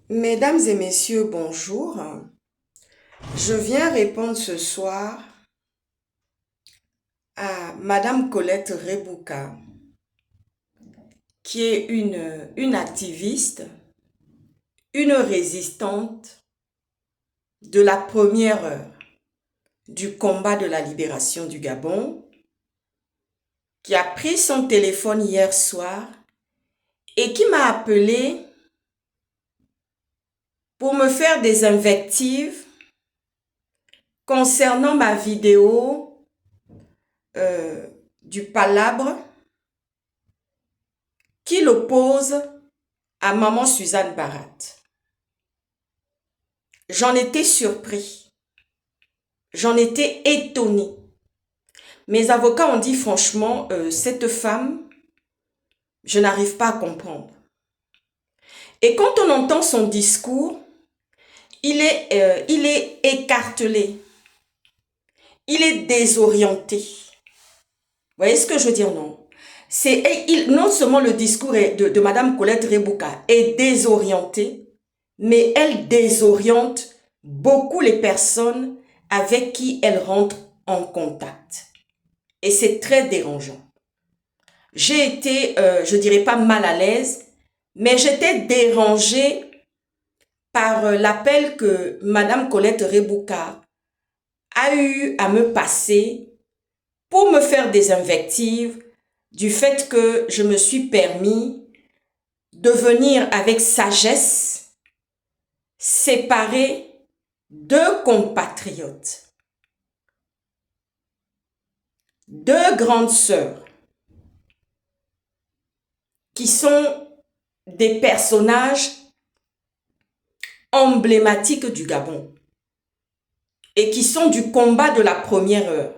Mesdames et messieurs, bonjour. Je viens répondre ce soir à Madame Colette Rebouka, qui est une activiste, une résistante de la première heure du combat de la libération du Gabon, qui a pris son téléphone hier soir et qui m'a appelé pour me faire des invectives concernant ma vidéo du palabre qui l'oppose à maman Suzanne Barat. J'en étais surpris, j'en étais étonné. Mes avocats ont dit franchement, cette femme, je n'arrive pas à comprendre. Et quand on entend son discours, il est écartelé, il est désorienté. Vous voyez ce que je veux dire, non? Non seulement le discours de Madame Colette Rebouka est désorienté, mais elle désoriente beaucoup les personnes avec qui elle rentre en contact. Et c'est très dérangeant. J'ai été, je dirais pas mal à l'aise, mais j'étais dérangée par l'appel que Madame Colette Rebouka a eu à me passer pour me faire des invectives du fait que je me suis permis de venir avec sagesse séparer deux compatriotes, deux grandes sœurs, qui sont des personnages emblématiques du Gabon et qui sont du combat de la première heure.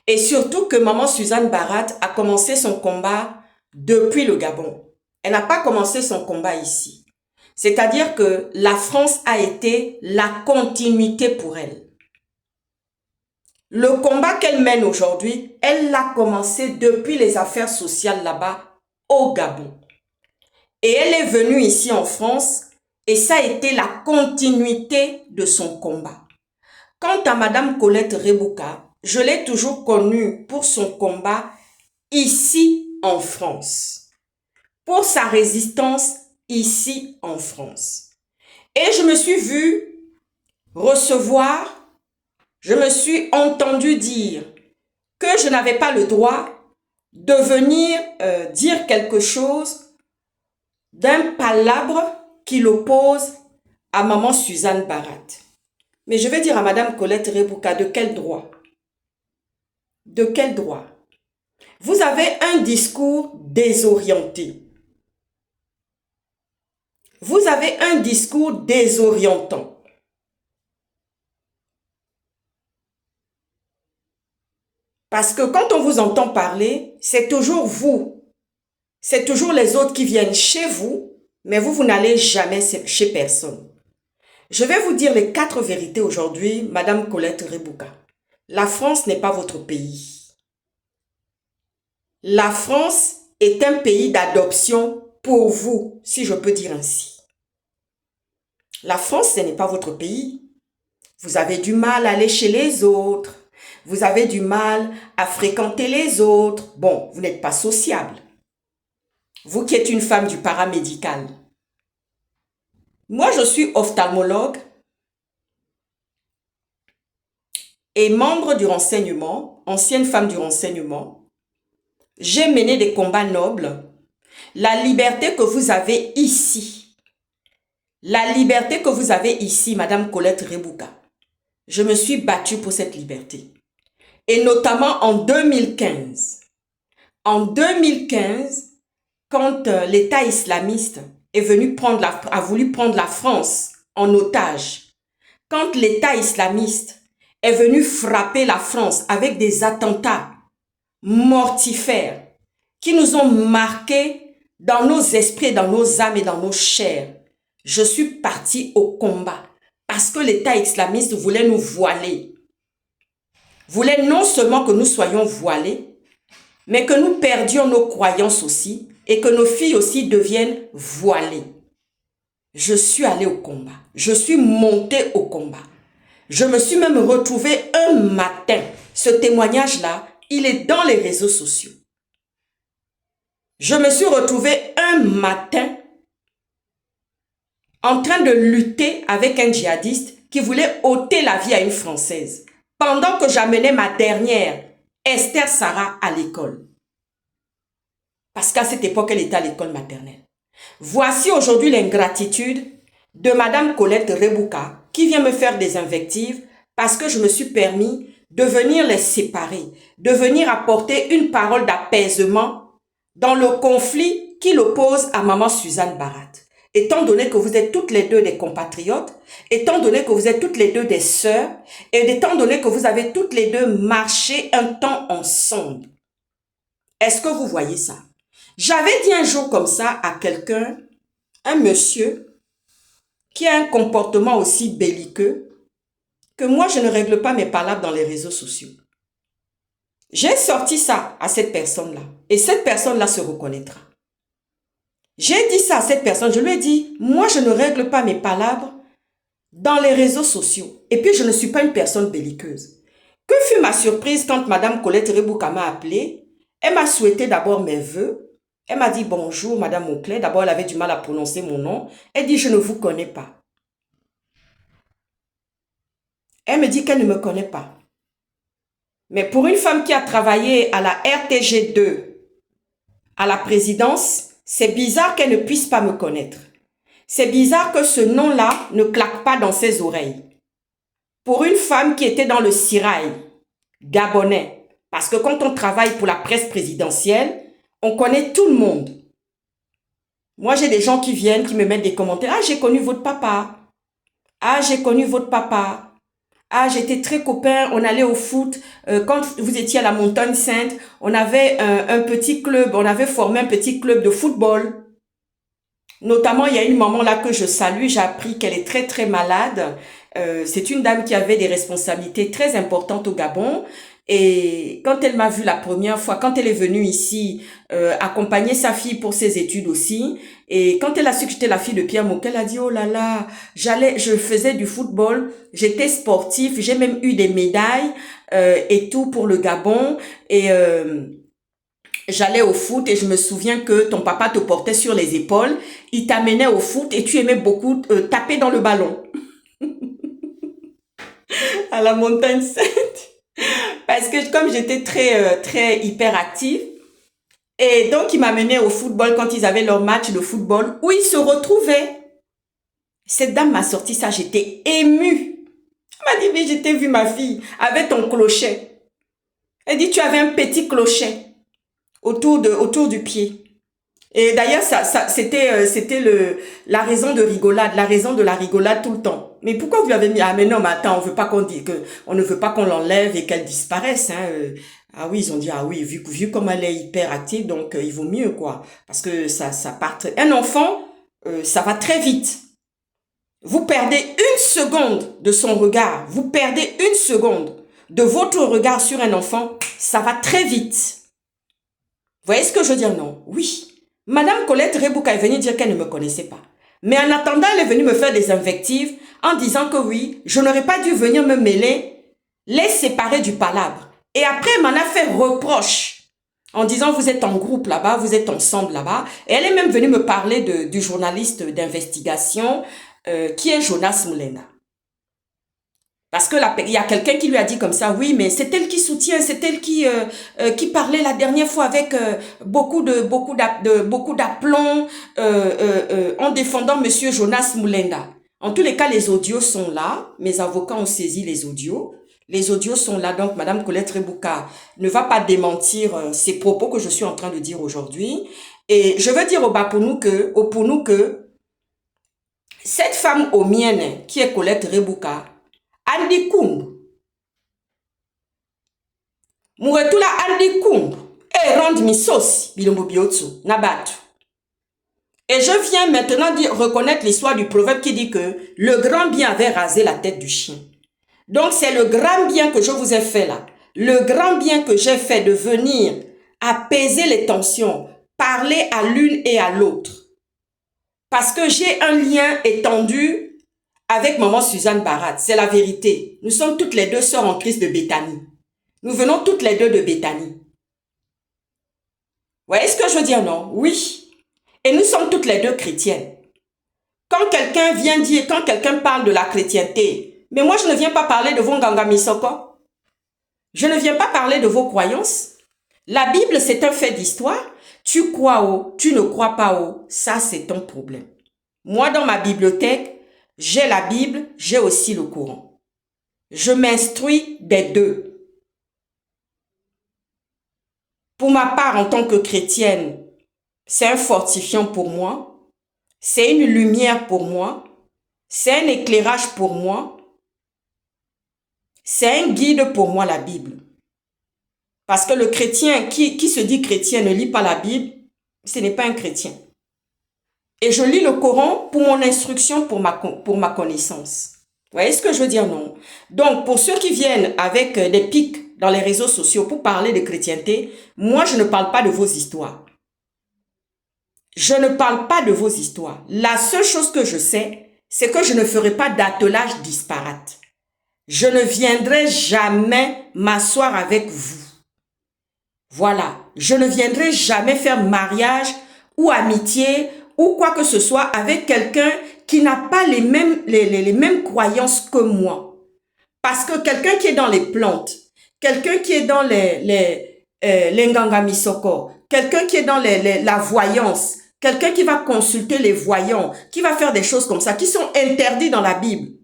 Et surtout que maman Suzanne Barat a commencé son combat depuis le Gabon. Elle n'a pas commencé son combat ici. C'est-à-dire que la France a été la continuité pour elle. Le combat qu'elle mène aujourd'hui, elle l'a commencé depuis les affaires sociales là-bas au Gabon. Et elle est venue ici en France et ça a été la continuité de son combat. Quant à Madame Colette Rebouka, je l'ai toujours connue pour son combat ici en France, pour sa résistance ici en France. Et je me suis vue recevoir, je me suis entendue dire que je n'avais pas le droit de venir dire quelque chose d'un palabre qui l'oppose à maman Suzanne Barat. Mais je vais dire à Madame Colette Rebouka, de quel droit? De quel droit? Vous avez un discours désorienté. Vous avez un discours désorientant. Parce que quand on vous entend parler, c'est toujours vous. C'est toujours les autres qui viennent chez vous, mais vous n'allez jamais chez personne. Je vais vous dire les 4 vérités aujourd'hui, Madame Colette Rebouka. La France n'est pas votre pays. La France est un pays d'adoption pour vous, si je peux dire ainsi. La France, ce n'est pas votre pays. Vous avez du mal à aller chez les autres. Vous avez du mal à fréquenter les autres. Bon, vous n'êtes pas sociable. Vous qui êtes une femme du paramédical. Moi, je suis ophtalmologue et membre du renseignement, ancienne femme du renseignement. J'ai mené des combats nobles. La liberté que vous avez ici, Madame Colette Rebouka, je me suis battue pour cette liberté. Et notamment en 2015. En 2015, quand l'État islamiste a voulu prendre la France en otage, quand l'État islamiste est venu frapper la France avec des attentats mortifères qui nous ont marqués dans nos esprits, dans nos âmes et dans nos chairs, je suis partie au combat parce que l'État islamiste voulait nous voiler. Voulait non seulement que nous soyons voilés, mais que nous perdions nos croyances aussi et que nos filles aussi deviennent voilées. je suis allée au combat. Je suis montée au combat. Je me suis même retrouvée un matin. Ce témoignage-là, il est dans les réseaux sociaux. Je me suis retrouvée un matin en train de lutter avec un djihadiste qui voulait ôter la vie à une Française. Pendant que j'amenais ma dernière, Esther Sarah, à l'école. Parce qu'à cette époque, elle était à l'école maternelle. Voici aujourd'hui l'ingratitude de Madame Colette Rebouka qui vient me faire des invectives parce que je me suis permis de venir les séparer, de venir apporter une parole d'apaisement dans le conflit qui l'oppose à Maman Suzanne Barat. Étant donné que vous êtes toutes les deux des compatriotes, étant donné que vous êtes toutes les deux des sœurs, et étant donné que vous avez toutes les deux marché un temps ensemble. Est-ce que vous voyez ça? J'avais dit un jour comme ça à quelqu'un, un monsieur, qui a un comportement aussi belliqueux, que moi je ne règle pas mes palabres dans les réseaux sociaux. J'ai sorti ça à cette personne-là, et cette personne-là se reconnaîtra. J'ai dit ça à cette personne, je lui ai dit, moi je ne règle pas mes palabres dans les réseaux sociaux. Et puis je ne suis pas une personne belliqueuse. Que fut ma surprise quand Madame Colette Rebouka m'a appelé? Elle m'a souhaité d'abord mes vœux. Elle m'a dit bonjour Madame Auclair. D'abord elle avait du mal à prononcer mon nom. Elle dit je ne vous connais pas. Elle me dit qu'elle ne me connaît pas. Mais pour une femme qui a travaillé à la RTG2, à la présidence, c'est bizarre qu'elle ne puisse pas me connaître. C'est bizarre que ce nom-là ne claque pas dans ses oreilles. Pour une femme qui était dans le Sirail gabonais, parce que quand on travaille pour la presse présidentielle, on connaît tout le monde. Moi, j'ai des gens qui viennent, qui me mettent des commentaires. « Ah, j'ai connu votre papa. Ah, j'ai connu votre papa. Ah, j'étais très copain, on allait au foot. Quand vous étiez à la Montagne Sainte, on avait un petit club, on avait formé un petit club de football. Notamment, il y a une maman là que je salue, j'ai appris qu'elle est très très malade. C'est une dame qui avait des responsabilités très importantes au Gabon. Et quand elle m'a vue la première fois, quand elle est venue ici accompagner sa fille pour ses études aussi, et quand elle a su que j'étais la fille de Pierre Moquet, elle a dit « Oh là là, je faisais du football, j'étais sportif, j'ai même eu des médailles et tout pour le Gabon. Et j'allais au foot et je me souviens que ton papa te portait sur les épaules, il t'amenait au foot et tu aimais beaucoup taper dans le ballon. » À la Montagne Sainte. Parce que comme j'étais très hyperactive, et donc il m'amenait au football quand ils avaient leur match de football où ils se retrouvaient. Cette dame m'a sorti ça, j'étais émue. Elle m'a dit, mais j'étais vu ma fille avec ton clochet. Elle dit, tu avais un petit clochet autour du pied. Et d'ailleurs, c'était la raison de rigolade, la raison de la rigolade tout le temps. Mais pourquoi vous l'avez mis? Ah mais non, mais attends, on veut pas qu'on dise on ne veut pas qu'on l'enlève et qu'elle disparaisse. Hein. Ah oui, ils ont dit, ah oui, vu comme elle est hyper active, donc il vaut mieux, quoi. Parce que ça part. Un enfant, ça va très vite. Vous perdez une seconde de son regard, vous perdez une seconde de votre regard sur un enfant, ça va très vite. Vous voyez ce que je veux dire? Non? Oui. Madame Colette Rebouka est venue dire qu'elle ne me connaissait pas. Mais en attendant, elle est venue me faire des invectives en disant que oui, je n'aurais pas dû venir me mêler, les séparer du palabre. Et après, elle m'en a fait reproche en disant vous êtes en groupe là-bas, vous êtes ensemble là-bas. Et elle est même venue me parler du journaliste d'investigation qui est Jonas Moulenda. Parce que il y a quelqu'un qui lui a dit comme ça, oui, mais c'est elle qui soutient, c'est elle qui parlait la dernière fois avec beaucoup d'aplomb en défendant Monsieur Jonas Moulenda. En tous les cas, les audios sont là. Mes avocats ont saisi les audios. Les audios sont là, donc Madame Colette Rebouka ne va pas démentir ces propos que je suis en train de dire aujourd'hui. Et je veux dire au Bapounou que cette femme au mienne, qui est Colette Rebouka, Andi Koumb. Mouretula Andi Koumb. Et rendre misos, bilombo biotsu, nabatu. Et je viens maintenant reconnaître l'histoire du proverbe qui dit que le grand bien avait rasé la tête du chien. Donc c'est le grand bien que je vous ai fait là. Le grand bien que j'ai fait de venir apaiser les tensions, parler à l'une et à l'autre. Parce que j'ai un lien étendu avec maman Suzanne Barat. C'est la vérité. Nous sommes toutes les deux sœurs en Christ de Béthanie. Nous venons toutes les deux de Béthanie. Vous voyez ce que je veux dire, non? Oui. Et nous sommes toutes les deux chrétiennes. Quand quelqu'un vient dire, quand quelqu'un parle de la chrétienté, mais moi je ne viens pas parler de vos Nganga Misoko. Je ne viens pas parler de vos croyances. La Bible, c'est un fait d'histoire. Tu crois ou tu ne crois pas ou, ça c'est ton problème. Moi, dans ma bibliothèque, j'ai la Bible, j'ai aussi le Coran. Je m'instruis des deux. Pour ma part, en tant que chrétienne, c'est un fortifiant pour moi, c'est une lumière pour moi, c'est un éclairage pour moi, c'est un guide pour moi, la Bible. Parce que le chrétien qui se dit chrétien ne lit pas la Bible, ce n'est pas un chrétien. Et je lis le Coran pour mon instruction, pour ma connaissance. Vous voyez ce que je veux dire, non? Donc, pour ceux qui viennent avec des pics dans les réseaux sociaux pour parler de chrétienté, moi, je ne parle pas de vos histoires. Je ne parle pas de vos histoires. La seule chose que je sais, c'est que je ne ferai pas d'attelage disparate. Je ne viendrai jamais m'asseoir avec vous. Voilà. Je ne viendrai jamais faire mariage ou amitié ou quoi que ce soit avec quelqu'un qui n'a pas les mêmes croyances que moi. Parce que quelqu'un qui est dans les plantes, quelqu'un qui est dans les Nganga Misoko, quelqu'un qui est dans la voyance, quelqu'un qui va consulter les voyants, qui va faire des choses comme ça, qui sont interdits dans la Bible.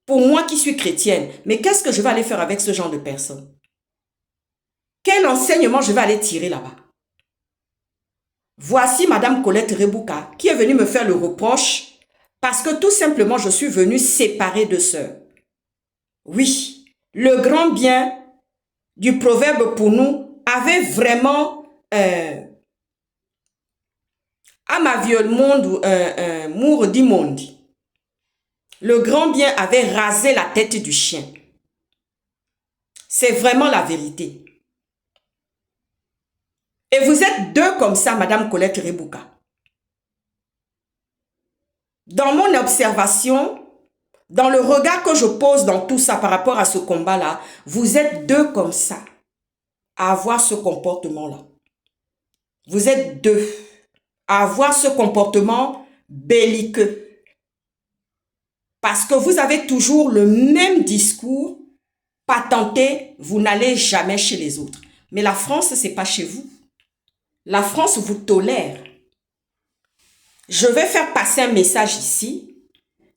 Pour moi qui suis chrétienne, mais qu'est-ce que je vais aller faire avec ce genre de personnes? Quel enseignement je vais aller tirer là-bas? Voici Madame Colette Rebouka qui est venue me faire le reproche parce que tout simplement je suis venue séparer deux sœurs. Oui, le grand bien du proverbe pour nous avait vraiment à ma viole monde mour du monde. Le grand bien avait rasé la tête du chien. C'est vraiment la vérité. Et vous êtes deux comme ça, Madame Colette Rebouka. Dans mon observation, dans le regard que je pose dans tout ça par rapport à ce combat-là, vous êtes deux comme ça, à avoir ce comportement-là. Vous êtes deux à avoir ce comportement belliqueux. Parce que vous avez toujours le même discours, patenté, vous n'allez jamais chez les autres. Mais la France, ce n'est pas chez vous. La France vous tolère. Je vais faire passer un message ici.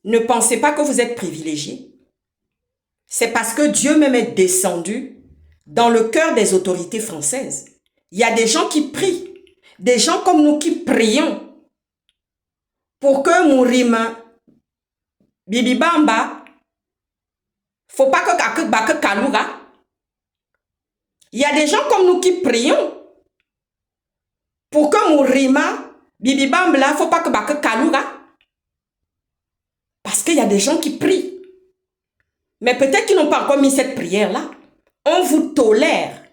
Ne pensez pas que vous êtes privilégiés. C'est parce que Dieu même est descendu dans le cœur des autorités françaises. Il y a des gens qui prient. Des gens comme nous qui prions pour que Mourima, Bibi Bamba, faut pas que Kalouga. Il y a des gens comme nous qui prions pour que Mourima, Bibi Bamba, faut pas que Kalouga. Parce qu'il y a des gens qui prient. Mais peut-être qu'ils n'ont pas encore mis cette prière-là. On vous tolère.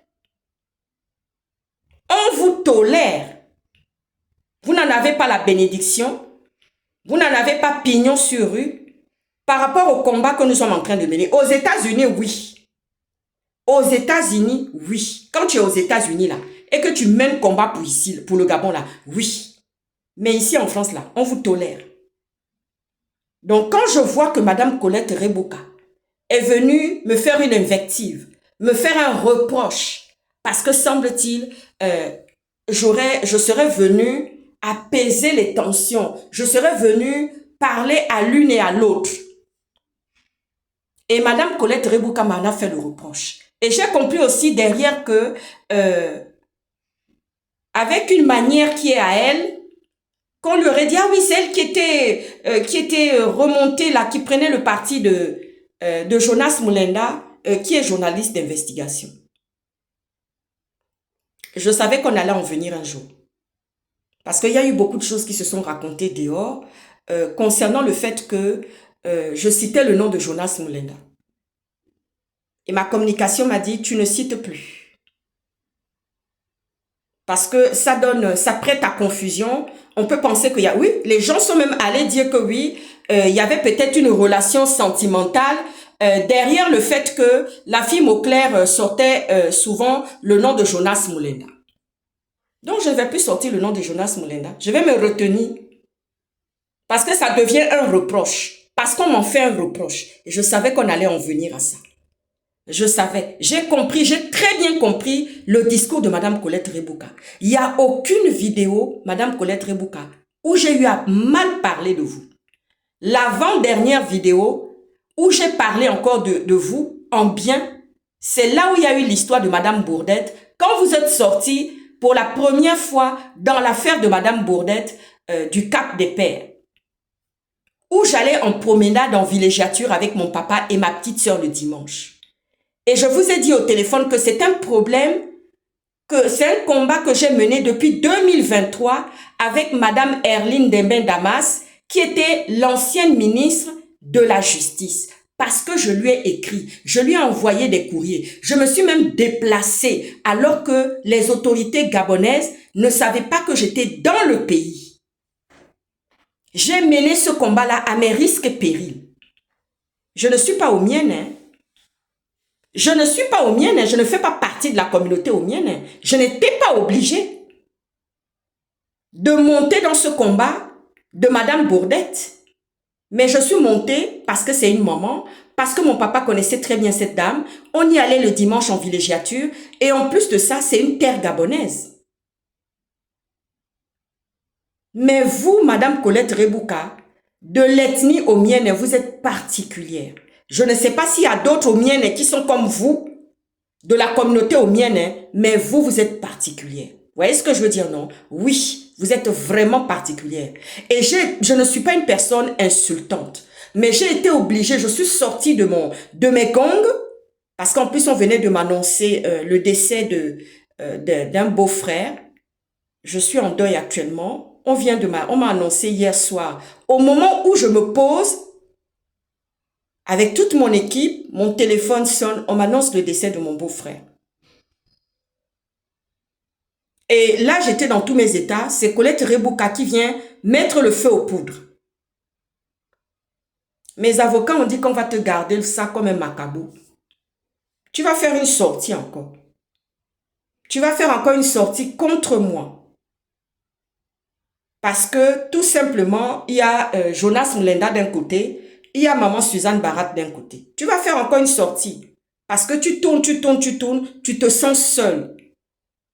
On vous tolère. Vous n'en avez pas la bénédiction. Vous n'en avez pas pignon sur rue par rapport au combat que nous sommes en train de mener. Aux États-Unis, oui. Aux États-Unis, oui. Quand tu es aux États-Unis, là, et que tu mènes combat pour ici, pour le Gabon, là, oui. Mais ici, en France, là, on vous tolère. Donc, quand je vois que Madame Colette Rebouka est venue me faire une invective, me faire un reproche, parce que, semble-t-il, je serais venue apaiser les tensions. Je serais venue parler à l'une et à l'autre. Et Madame Colette Rebouka m'en a fait le reproche. Et j'ai compris aussi derrière que, avec une manière qui est à elle, qu'on lui aurait dit, ah oui, c'est elle qui était remontée là, qui prenait le parti de Jonas Moulenda, qui est journaliste d'investigation. Je savais qu'on allait en venir un jour. Parce qu'il y a eu beaucoup de choses qui se sont racontées dehors concernant le fait que je citais le nom de Jonas Moulenda. Et ma communication m'a dit, tu ne cites plus. Parce que ça prête à confusion. On peut penser qu'il y a, oui, les gens sont même allés dire que oui, il y avait peut-être une relation sentimentale derrière le fait que la fille Mauclair sortait souvent le nom de Jonas Moulenda. Donc, je ne vais plus sortir le nom de Jonas Moulenda. Je vais me retenir. Parce que ça devient un reproche. Parce qu'on m'en fait un reproche. Et je savais qu'on allait en venir à ça. Je savais. J'ai compris, j'ai très bien compris le discours de Madame Colette Rebouka. Il n'y a aucune vidéo, Madame Colette Rebouka, où j'ai eu à mal parler de vous. L'avant-dernière vidéo, où j'ai parlé encore de vous en bien, c'est là où il y a eu l'histoire de Madame Bourdette. Quand vous êtes sortis pour la première fois dans l'affaire de Madame Bourdette du Cap des Pères, où j'allais en promenade en villégiature avec mon papa et ma petite sœur le dimanche. Et je vous ai dit au téléphone que c'est un problème, que c'est un combat que j'ai mené depuis 2023 avec Madame Erline Demben Damas, qui était l'ancienne ministre de la Justice. Parce que je lui ai écrit, je lui ai envoyé des courriers. Je me suis même déplacée alors que les autorités gabonaises ne savaient pas que j'étais dans le pays. J'ai mené ce combat-là à mes risques et périls. Je ne suis pas aux miennes, hein. Je ne suis pas omienne, je ne fais pas partie de la communauté omienne. Je n'étais pas obligée de monter dans ce combat de Madame Bourdette. Mais je suis montée parce que c'est une maman, parce que mon papa connaissait très bien cette dame. On y allait le dimanche en villégiature et en plus de ça, c'est une terre gabonaise. Mais vous, Madame Colette Rebouka, de l'ethnie omienne, vous êtes particulière. Je ne sais pas s'il y a d'autres omiennes qui sont comme vous, de la communauté omienne, mais vous, vous êtes particulière. Vous voyez ce que je veux dire, non? Oui, vous êtes vraiment particulière. Et je ne suis pas une personne insultante, mais j'ai été obligée, je suis sortie de mes gangs, parce qu'en plus, on venait de m'annoncer le décès d'un beau-frère. Je suis en deuil actuellement. On m'a annoncé hier soir. Au moment où je me pose, avec toute mon équipe, mon téléphone sonne, on m'annonce le décès de mon beau-frère. Et là, j'étais dans tous mes états. C'est Colette Rebouka qui vient mettre le feu aux poudres. Mes avocats ont dit qu'on va te garder ça comme un macabou. Tu vas faire une sortie encore. Tu vas faire encore une sortie contre moi. Parce que tout simplement, il y a Jonas Moulenda d'un côté, il y a maman Suzanne Barat d'un côté. Tu vas faire encore une sortie. Parce que tu tournes, tu te sens seule.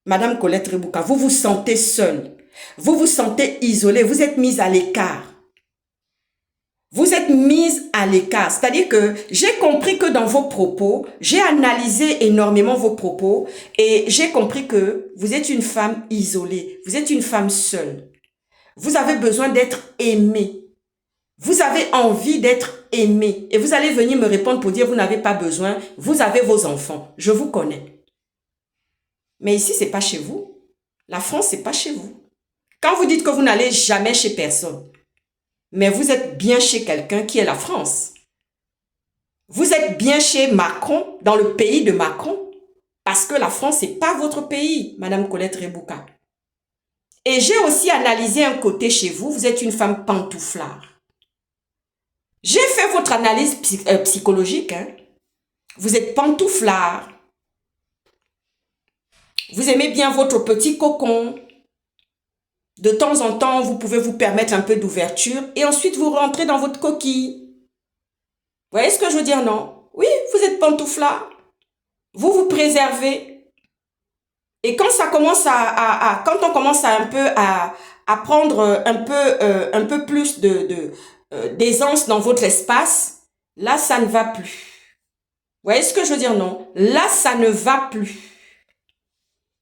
Madame Colette Rebouka, vous vous sentez seule. Vous vous sentez isolée. Vous êtes mise à l'écart. Vous êtes mise à l'écart. C'est-à-dire que j'ai compris que dans vos propos, j'ai analysé énormément vos propos et j'ai compris que vous êtes une femme isolée. Vous êtes une femme seule. Vous avez besoin d'être aimée. Vous avez envie d'être aimé. Et vous allez venir me répondre pour dire vous n'avez pas besoin. Vous avez vos enfants. Je vous connais. Mais ici, ce n'est pas chez vous. La France, ce n'est pas chez vous. Quand vous dites que vous n'allez jamais chez personne, mais vous êtes bien chez quelqu'un qui est la France. Vous êtes bien chez Macron, dans le pays de Macron, parce que la France, ce n'est pas votre pays, Madame Colette Rebouka. Et j'ai aussi analysé un côté chez vous. Vous êtes une femme pantouflard. J'ai fait votre analyse psychologique. Hein. Vous êtes pantouflard. Vous aimez bien votre petit cocon. De temps en temps, vous pouvez vous permettre un peu d'ouverture et ensuite vous rentrez dans votre coquille. Vous voyez ce que je veux dire, non? Oui, vous êtes pantouflard. Vous vous préservez. Et quand ça commence quand on commence un peu à prendre un peu plus d'aisance dans votre espace, là, ça ne va plus. Vous voyez ce que je veux dire, non? Là, ça ne va plus.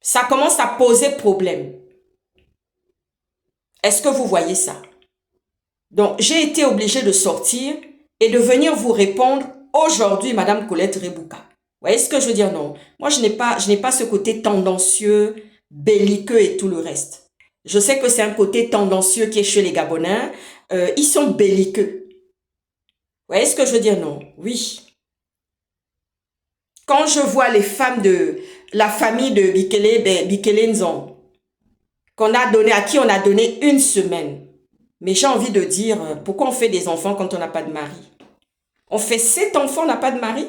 Ça commence à poser problème. Est-ce que vous voyez ça? Donc, j'ai été obligée de sortir et de venir vous répondre aujourd'hui, Madame Colette Rebouka. Vous voyez ce que je veux dire, non? Moi, je n'ai pas ce côté tendancieux, belliqueux et tout le reste. Je sais que c'est un côté tendancieux qui est chez les Gabonais. Ils sont belliqueux. Vous voyez ce que je veux dire, non? Oui. Quand je vois les femmes de la famille de Bikele Nzong, à qui on a donné une semaine. Mais j'ai envie de dire, pourquoi on fait des enfants quand on n'a pas de mari? On fait 7 enfants, on n'a pas de mari?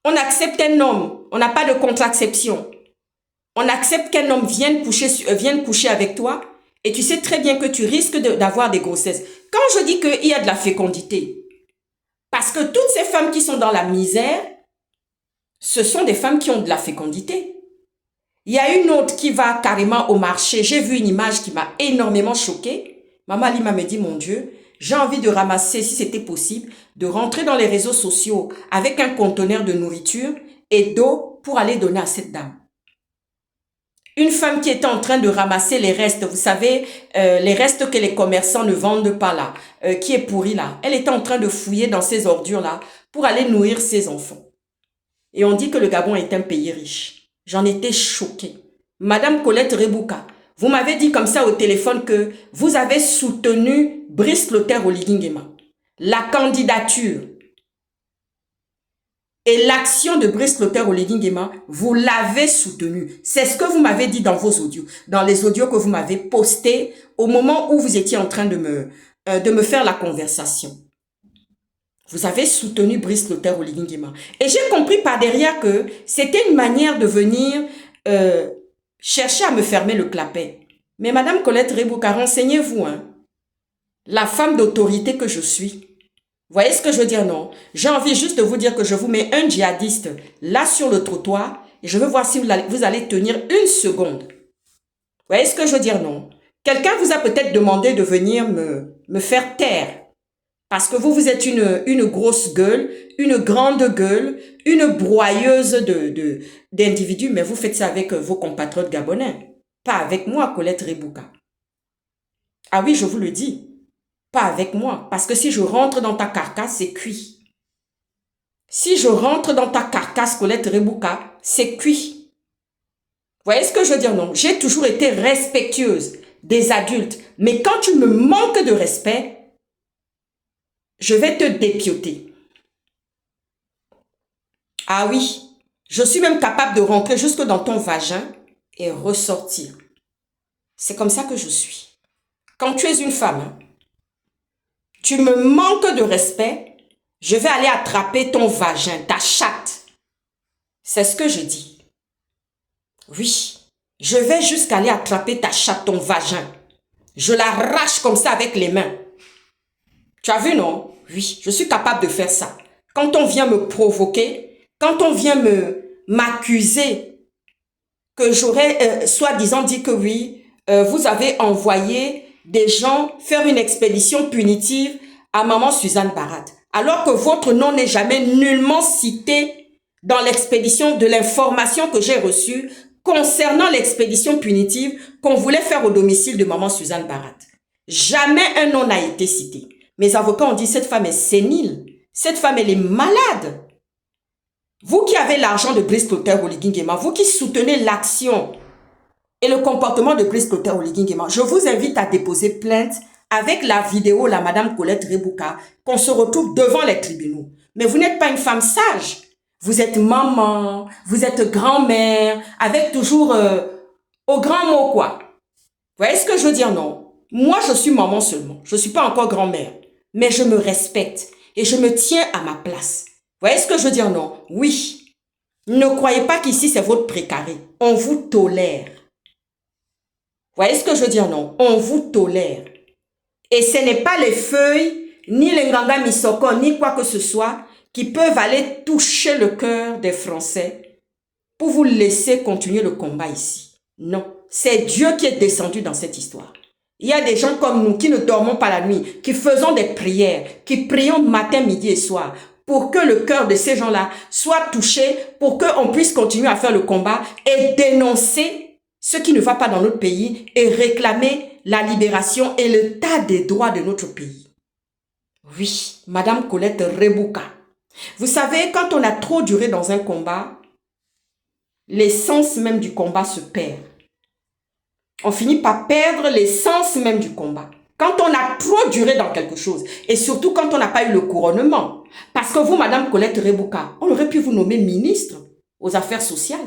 On accepte un homme, on n'a pas de contraception. On accepte qu'un homme vienne coucher avec toi et tu sais très bien que tu risques d'avoir des grossesses. Quand je dis qu'il y a de la fécondité, parce que toutes ces femmes qui sont dans la misère, ce sont des femmes qui ont de la fécondité. Il y a une autre qui va carrément au marché. J'ai vu une image qui m'a énormément choquée. Maman Lima me dit, mon Dieu, j'ai envie de ramasser, si c'était possible, de rentrer dans les réseaux sociaux avec un conteneur de nourriture et d'eau pour aller donner à cette dame. Une femme qui était en train de ramasser les restes, vous savez, les restes que les commerçants ne vendent pas là, qui est pourri là. Elle était en train de fouiller dans ces ordures là pour aller nourrir ses enfants. Et on dit que le Gabon est un pays riche. J'en étais choquée. Madame Colette Rebouka, vous m'avez dit comme ça au téléphone que vous avez soutenu Brice Clotaire Oligui Nguema. La candidature et l'action de Brice Clotaire Oligui Nguema, vous l'avez soutenu. C'est ce que vous m'avez dit dans vos audios, dans les audios que vous m'avez postés au moment où vous étiez en train de me faire la conversation. Vous avez soutenu Brice Clotaire Oligui Nguema. Et j'ai compris par derrière que c'était une manière de venir chercher à me fermer le clapet. Mais Madame Colette Rebouka, renseignez-vous, hein, la femme d'autorité que je suis. Vous voyez ce que je veux dire, non? J'ai envie juste de vous dire que je vous mets un djihadiste là sur le trottoir et je veux voir si vous allez tenir une seconde. Vous voyez ce que je veux dire, non? Quelqu'un vous a peut-être demandé de venir me faire taire parce que vous êtes une grosse gueule, une grande gueule, une broyeuse d'individus, mais vous faites ça avec vos compatriotes gabonais, pas avec moi, Colette Rebouka. Ah oui, je vous le dis. Pas avec moi, parce que si je rentre dans ta carcasse, c'est cuit. Si je rentre dans ta carcasse, Colette Rebouka, c'est cuit. Vous voyez ce que je veux dire, non? J'ai toujours été respectueuse des adultes, mais quand tu me manques de respect, je vais te dépioter. Ah oui, je suis même capable de rentrer jusque dans ton vagin et ressortir. C'est comme ça que je suis. Quand tu es une femme, hein, tu me manques de respect, je vais aller attraper ton vagin, ta chatte. C'est ce que je dis. Oui, je vais jusqu'à aller attraper ta chatte, ton vagin. Je l'arrache comme ça avec les mains. Tu as vu, non? Oui, je suis capable de faire ça. Quand on vient me provoquer, quand on vient m'accuser que j'aurais soi-disant dit que oui, vous avez envoyé des gens faire une expédition punitive à maman Suzanne Barat, alors que votre nom n'est jamais nullement cité dans l'expédition de l'information que j'ai reçue concernant l'expédition punitive qu'on voulait faire au domicile de maman Suzanne Barat. Jamais un nom n'a été cité. Mes avocats ont dit cette femme est sénile, cette femme elle est malade. Vous qui avez l'argent de Brice Clotaire Oligui Nguema, vous qui soutenez l'action et le comportement de Brice Clotaire Oligui Nguema, je vous invite à déposer plainte avec la vidéo, la Madame Colette Rebouka, qu'on se retrouve devant les tribunaux. Mais vous n'êtes pas une femme sage. Vous êtes maman, vous êtes grand-mère, avec toujours au grand mot quoi. Vous voyez ce que je veux dire, non? Moi, je suis maman seulement. Je ne suis pas encore grand-mère. Mais je me respecte et je me tiens à ma place. Vous voyez ce que je veux dire, non? Oui. Ne croyez pas qu'ici, c'est votre précaré. On vous tolère. Vous voyez ce que je veux dire, non? On vous tolère. Et ce n'est pas les feuilles, ni les nganga misoko, ni quoi que ce soit, qui peuvent aller toucher le cœur des Français pour vous laisser continuer le combat ici. Non. C'est Dieu qui est descendu dans cette histoire. Il y a des gens comme nous qui ne dormons pas la nuit, qui faisons des prières, qui prions matin, midi et soir, pour que le cœur de ces gens-là soit touché, pour qu'on puisse continuer à faire le combat et dénoncer ce qui ne va pas dans notre pays et réclamer la libération et l'état des droits de notre pays. Oui, Madame Colette Rebouka. Vous savez, quand on a trop duré dans un combat, l'essence même du combat se perd. On finit par perdre l'essence même du combat. Quand on a trop duré dans quelque chose, et surtout quand on n'a pas eu le couronnement. Parce que vous, Madame Colette Rebouka, on aurait pu vous nommer ministre aux Affaires sociales.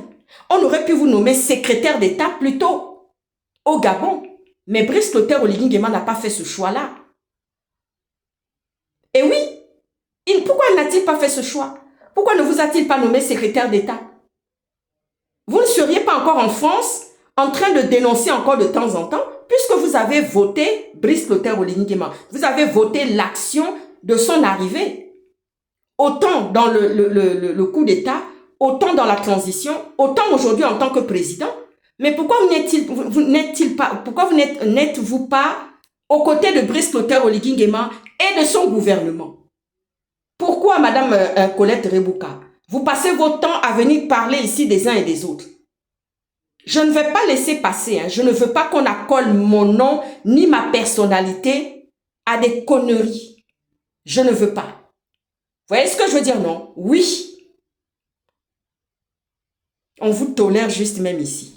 On aurait pu vous nommer secrétaire d'État plus tôt. au Gabon. Mais Brice Clotaire Oligui Nguema n'a pas fait ce choix-là. Et oui, pourquoi n'a-t-il pas fait ce choix? Pourquoi ne vous a-t-il pas nommé secrétaire d'État? Vous ne seriez pas encore en France en train de dénoncer encore de temps en temps, puisque vous avez voté Brice Clotaire Oligui Nguema. Vous avez voté l'action de son arrivée. Autant dans le coup d'État, autant dans la transition, autant aujourd'hui en tant que président. Mais pourquoi n'êtes-vous pas aux côtés de Brice Clotaire Oligui Nguema et de son gouvernement? Pourquoi, Madame Colette Rebouka, vous passez votre temps à venir parler ici des uns et des autres? Je ne vais pas laisser passer, je ne veux pas qu'on accole mon nom ni ma personnalité à des conneries. Je ne veux pas. Vous voyez ce que je veux dire, non? Oui. On vous tolère juste même ici.